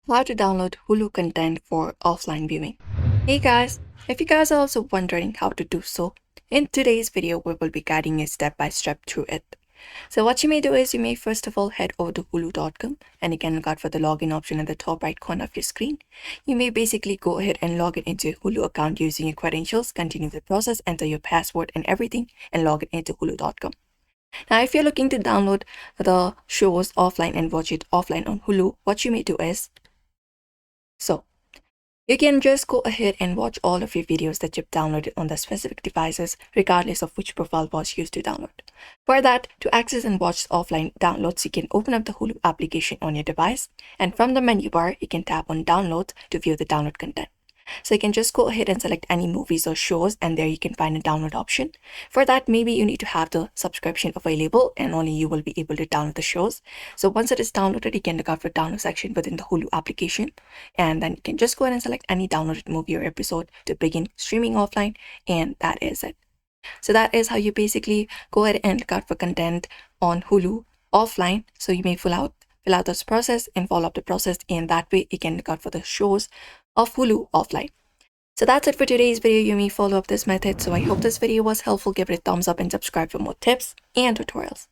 How to download Hulu content for offline viewing. Hey guys, if you guys are also wondering how to do so, in today's video we will be guiding you step by step through it. So what you may do is you may first of all head over to hulu.com and you can look out for the login option at the top right corner of your screen. You may basically go ahead and log in into your Hulu account using your credentials, continue the process, enter your password and everything, and log in into hulu.com. Now, if you're looking to download the shows offline and watch it offline on Hulu, what you may do is you can just go ahead and watch all of your videos that you've downloaded on the specific devices, regardless of which profile was used to download. For that, to access and watch offline downloads, you can open up the Hulu application on your device, and from the menu bar, you can tap on Download to view the download content. So you can just go ahead and select any movies or shows, and there you can find a download option. For that, maybe you need to have the subscription available and only you will be able to download the shows. So once it is downloaded, you can look out for download section within the Hulu application, and then you can just go ahead and select any downloaded movie or episode to begin streaming offline, and that is it. So that is how you basically go ahead and look out for content on Hulu offline. So you may fill out this process and follow up the process, and that way you can look out for the shows of Hulu offline. So that's it for today's video. You may follow up this method. So I hope this video was helpful. Give it a thumbs up and subscribe for more tips and tutorials.